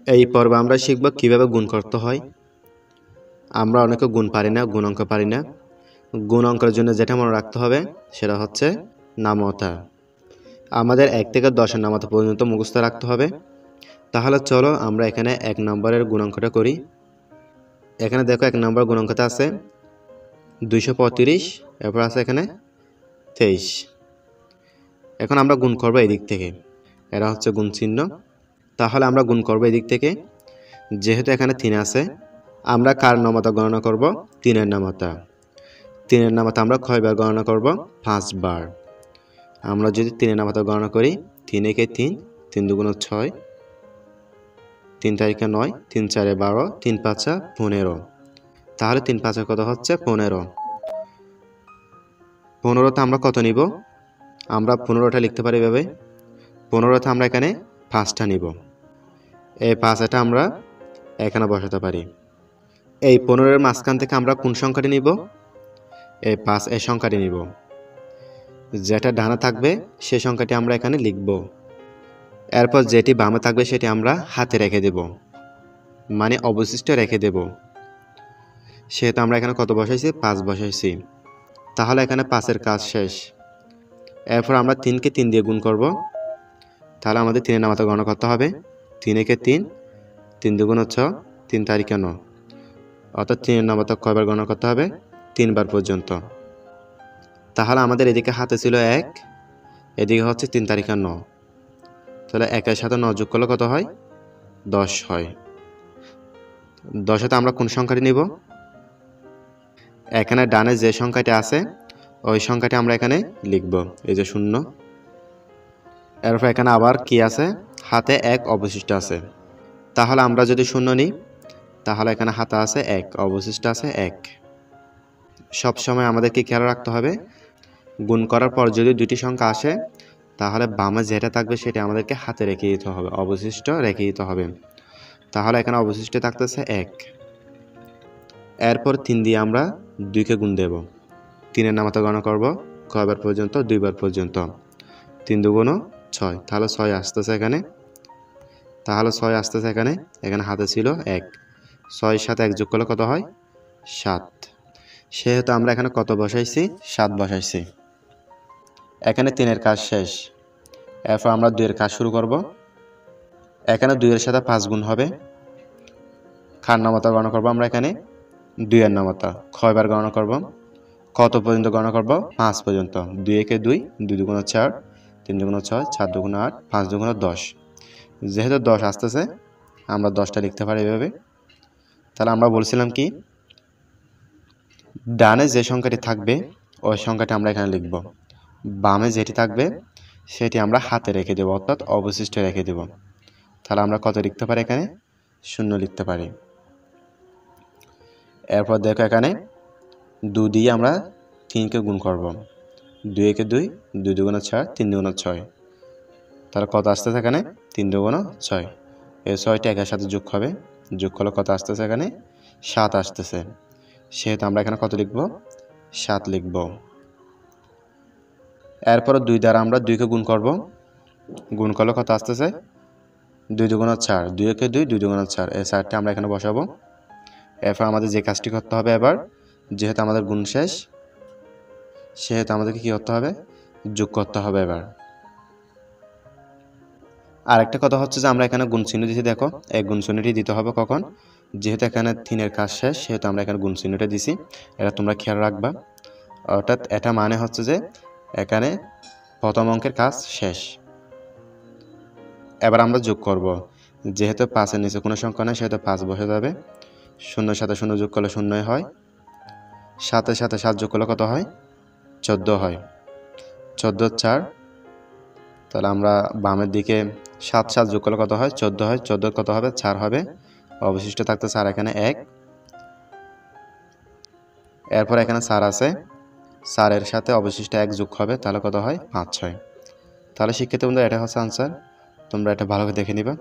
এই পর্বে আমরা শিখব কিভাবে গুণ করতে হয়। আমরা অনেকে গুণ পারি না, গুণ অঙ্ক পারি না। গুণ অঙ্কের জন্য যেটা মনে রাখতে হবে সেটা হচ্ছে নামতা। আমাদের 1 থেকে 10-এর নামতা পর্যন্ত মুখস্থ রাখতে হবে। তাহলে চলো আমরা এখানে 1 নম্বরের গুণ অঙ্কটা করি। এখানে দেখো 1 নম্বর গুণ অঙ্কটা আছে 235, এরপর আছে এখানে 23। এখন আমরা গুণ করব এই দিক থেকে, এরা হচ্ছে গুণ চিহ্ন। তাহলে আমরা গুণ করব এই দিক থেকে। যেহেতু এখানে 3 আছে, আমরা কার নামতা গণনা করব? 3-এর নামতা। 3-এর নামতা আমরা কয়বার গণনা করব? 5 বার। আমরা যদি 3-এর নামতা গণনা করি, 3 একে 3, 3 দুগুণ 6, 3 তারিখে 9, 3 4 12, 3 5 15। তাহলে 3 5 কত হচ্ছে? 15। 15তে আমরা কত নিব? আমরা 15টা লিখতে পারি এভাবে। 15তে আমরা এখানে 5টা নিব। এই 5টা আমরা এখানে বসাতে পারি। এই 15-এর মাঝখান থেকে আমরা কোন সংখ্যাটি নিব? এই 5 এই সংখ্যাটি নিব। যেটা ডানে থাকবে সেই সংখ্যাটি আমরা এখানে লিখব। এরপর যেটি বামে থাকবে সেটি আমরা হাতে রেখে দেব, মানে অবশিষ্ট রেখে দেব। সেহেতু আমরা এখানে কত বসাইছি? 5 বসাইছি। তাহলে এখানে 5-এর কাজ শেষ। এরপর আমরা 3কে 3 দিয়ে গুণ করব। তাহলে আমাদের 3-এর নামতা গণনা করতে হবে। 3 একে 3, 3 দুগুণ 6, 3 তারিখে 9। অর্থাৎ 3-এর নামতা কয়বার গণনা করতে হবে? 3 বার পর্যন্ত। তাহলে আমাদের এদিকে হাতে ছিল 1, এদিকে হচ্ছে 3 তারিখে 9। তাহলে 1-এর সাথে 9 যোগ করলে কত হয়? 10 হয়। 10-এতে আমরা কোন সংখ্যাটি নিব? এখানে ডানে যে সংখ্যাটি আছে ওই সংখ্যাটি আমরা এখানে লিখব, এই যে 0। এরপর এখানে আবার কি আছে? হাতে 1 অবশিষ্ট আছে। তাহলে আমরা যদি 0 নিই, তাহলে এখানে হাতে আছে 1, অবশিষ্ট আছে 1। সব সময় আমাদেরকে খেয়াল রাখতে হবে, গুণ করার পর যদি দুটি সংখ্যা আসে, তাহলে বামে যেটা থাকবে সেটা আমাদেরকে হাতে রেখে দিতে হবে, অবশিষ্ট রেখে দিতে হবে। তাহলে এখানে অবশিষ্ট থাকতেছে 1। এরপর 3 দিয়ে আমরা 2কে গুণ দেব। 3-এর নামতা গণনা করব কয়বার পর্যন্ত? 2 বার পর্যন্ত। 3 দুগুণ 6, তাহলে 6 আসতেছে এখানে। তাহলে 6 আসতেছে এখানে। এখানে হাতে ছিল 1, 6-এর সাথে 1 যোগ করলে কত হয়? 7। সেহেতু আমরা এখানে কত বসাইছি? 7 বসাইছি। এখানে 3-এর কাজ শেষ। এরপর আমরা 2-এর কাজ শুরু করব। এখানে 2-এর সাথে 5 গুণ হবে। কার নামতা গণনা করব আমরা এখানে? 2-এর নামতা। কয়বার গণনা করব? কত পর্যন্ত গণনা করব? 5 পর্যন্ত। 2 একে 2, 2 দুগুণ 4, 3 দুগুণ 6, 4 দুগুণ 8, 5 দুগুণ 10। যেহেতু 10 আসতেছে, আমরা 10টা লিখতে পারি এভাবে। তাহলে আমরা বলছিলাম কি, ডানে যে সংখ্যাটি থাকবে ওই সংখ্যাটি আমরা এখানে লিখব। বামে যেটি থাকবে সেটি আমরা হাতে রেখে দেব, অর্থাৎ অবশিষ্ট রেখে দেব। তাহলে আমরা কত লিখতে পারি? এখানে 0 লিখতে পারি। এরপর দেখো এখানে 2 দিয়ে আমরা 3কে গুণ করব। 2 একে 2, 2 দুগুণ 4, 3 দুগুণ 6। তাহলে কত আসতেছে এখানে? 3 দুগুণ 6। এই 6টি একের সাথে যোগ হবে। যোগ করলে কত আসতেছে এখানে? 7 আসতেছে। সেহেতু আমরা এখানে কত লিখব? 7 লিখব। এরপর 2 দ্বারা আমরা 2কে গুণ করব। গুণ করলে কত আসতেছে? 2 দুগুণ 4, 2 একে 2, 2 দুগুণ 4। এই 4টি আমরা এখানে বসাবো। এরপর আমাদের যে কাজটি করতে হবে এবার, যেহেতু আমাদের গুণ শেষ, সেহেতু আমাদেরকে কী করতে হবে? যোগ করতে হবে এবার। আরেকটা কথা হচ্ছে যে আমরা এখানে গুণ চিহ্ন দিয়েছি, দেখো এই গুণ চিহ্নটি দিতে হবে কখন? যেহেতু এখানে 3-এর কাজ শেষ, সেহেতু আমরা এখানে গুণ চিহ্নটা দিছি। এটা তোমরা খেয়াল রাখবা। অর্থাৎ এটা মানে হচ্ছে যে এখানে প্রথম অঙ্কের কাজ শেষ। এবার আমরা যোগ করব। যেহেতু 5-এর নিচে কোনো সংখ্যা নেই, সেহেতু 5 বসে যাবে। 0-এর সাথে 0 যোগ করলে 0 হয়। 7-এর সাথে 7 যোগ করলে কত হয়? 14 হয়। 14 4। তাহলে আমরা বামের দিকে 7 7 যোগ করলে কত হয়? 14 হয়। 14 কত হবে? 4 হবে। অবশিষ্ট থাকতে 4 এখানে 1। এরপর এখানে 4 আছে, 4-এর সাথে অবশিষ্ট 1 যোগ হবে, তাহলে কত হয়? 5 হয়। তাহলে শিক্ষার্থী বন্ধুরা, এটা হচ্ছে আনসার। তোমরা এটা ভালো করে দেখে নিবা।